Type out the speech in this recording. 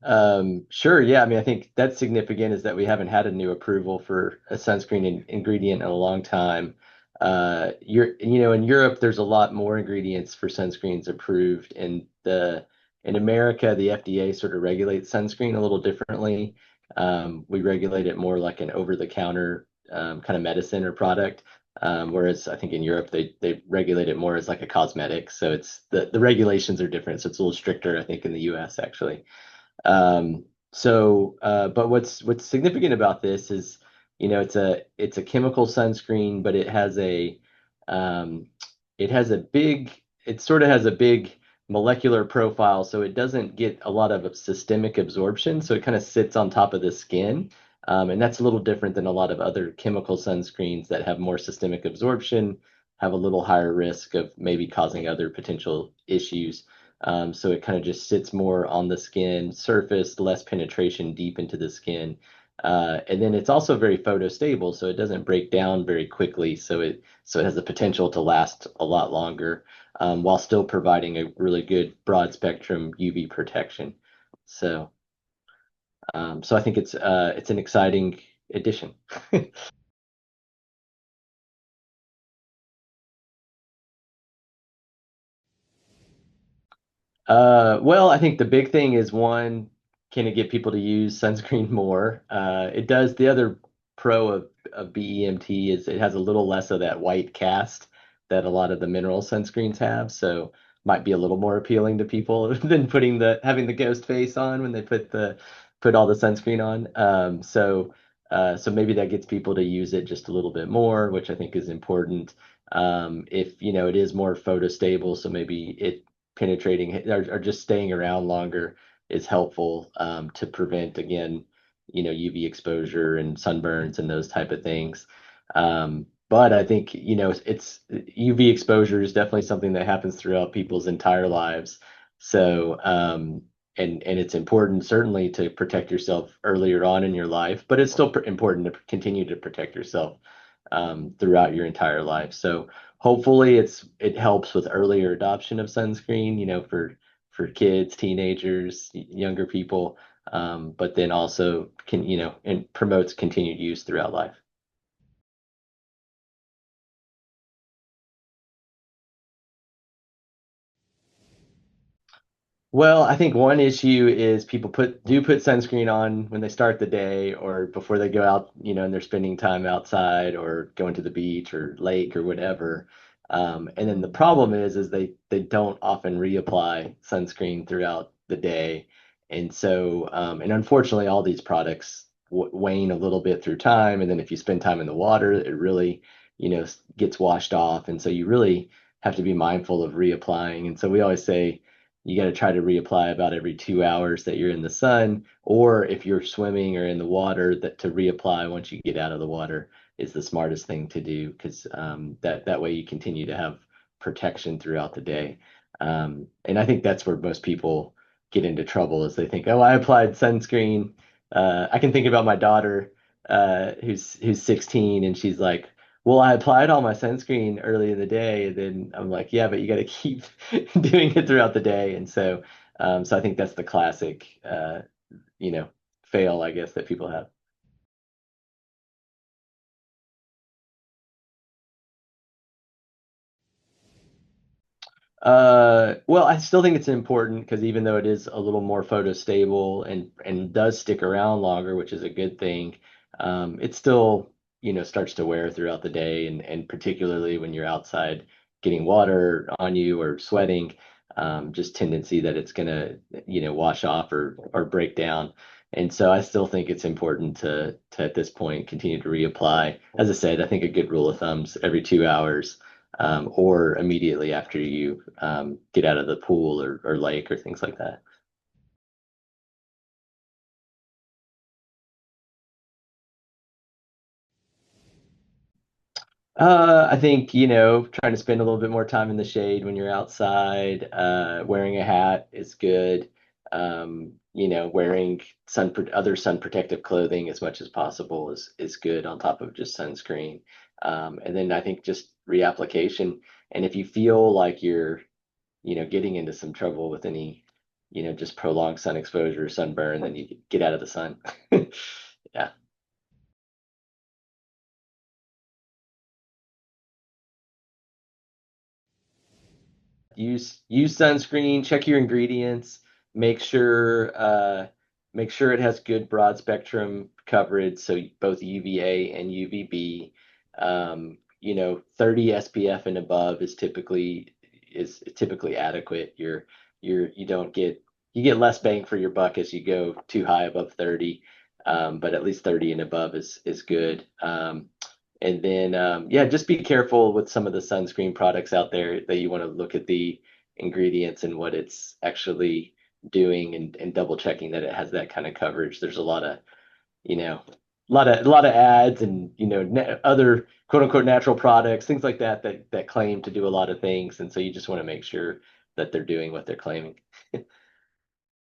Sure. Yeah. I mean, I think that's significant is that we haven't had a new approval for a sunscreen ingredient in a long time. In Europe, there's a lot more ingredients for sunscreens approved. In America, the FDA sort of regulates sunscreen a little differently. We regulate it more like an over-the-counter kind of medicine or product. Whereas I think in Europe they regulate it more as like a cosmetic. So it's the regulations are different. So it's a little stricter, I think, in the US actually. But what's significant about this is, it's a chemical sunscreen, but um, it sort of has a big molecular profile, so it doesn't get a lot of systemic absorption, so it kind of sits on top of the skin. And that's a little different than a lot of other chemical sunscreens that have more systemic absorption, have a little higher risk of maybe causing other potential issues. So it kind of just sits more on the skin surface, less penetration deep into the skin. And then it's also very photostable, so it doesn't break down very quickly. So it has the potential to last a lot longer, while still providing a really good broad spectrum UV protection. So so I think it's an exciting addition. Well, I think the big thing is one, can it get people to use sunscreen more? It does. The other pro of BEMT is it has a little less of that white cast that a lot of the mineral sunscreens have, so might be a little more appealing to people than having the ghost face on when they put all the sunscreen on. So maybe that gets people to use it just a little bit more, which I think is important. If it is more photostable, so maybe it penetrating or just staying around longer is helpful, to prevent, again, UV exposure and sunburns and those type of things. But I think, it's UV exposure is definitely something that happens throughout people's entire lives. So, and it's important certainly to protect yourself earlier on in your life, but it's still important to continue to protect yourself throughout your entire life. So hopefully it helps with earlier adoption of sunscreen, for kids, teenagers, younger people, but then also and promotes continued use throughout life. Well, I think one issue is people put sunscreen on when they start the day or before they go out, and they're spending time outside or going to the beach or lake or whatever. And then the problem is they don't often reapply sunscreen throughout the day. And unfortunately, all these products wane a little bit through time. And then if you spend time in the water, it really, gets washed off. And so you really have to be mindful of reapplying. And so we always say, you got to try to reapply about every 2 hours that you're in the sun, or if you're swimming or in the water, that to reapply once you get out of the water is the smartest thing to do, because that way you continue to have protection throughout the day. And I think that's where most people get into trouble is they think, oh, I applied sunscreen. I can think about my daughter, who's 16, and she's like, well, I applied all my sunscreen early in the day, and then I'm like, yeah, but you got to keep doing it throughout the day. And so I think that's the classic, you know, fail, I guess, that people have. Well, I still think it's important because even though it is a little more photostable and does stick around longer, which is a good thing, it still, starts to wear throughout the day, and particularly when you're outside getting water on you or sweating, just tendency that it's gonna, wash off or break down. And so I still think it's important to at this point continue to reapply. As I said, I think a good rule of thumbs every 2 hours, or immediately after you get out of the pool or lake or things like that. I think, trying to spend a little bit more time in the shade when you're outside. Wearing a hat is good. Wearing other sun protective clothing as much as possible is good on top of just sunscreen. And then I think just reapplication. And if you feel like you're, getting into some trouble with any just prolonged sun exposure, sunburn, then you get out of the sun. Yeah. Use sunscreen, check your ingredients, make sure uh make sure it has good broad spectrum coverage, so both UVA and UVB. 30 SPF and above is typically adequate. You don't get you get less bang for your buck as you go too high above 30. But at least 30 and above is good. And then, yeah, just be careful with some of the sunscreen products out there that you want to look at the ingredients and what it's actually doing, and double checking that it has that kind of coverage. There's a lot of, a lot of ads and, other quote unquote natural products, things like that claim to do a lot of things. And so you just want to make sure that they're doing what they're claiming.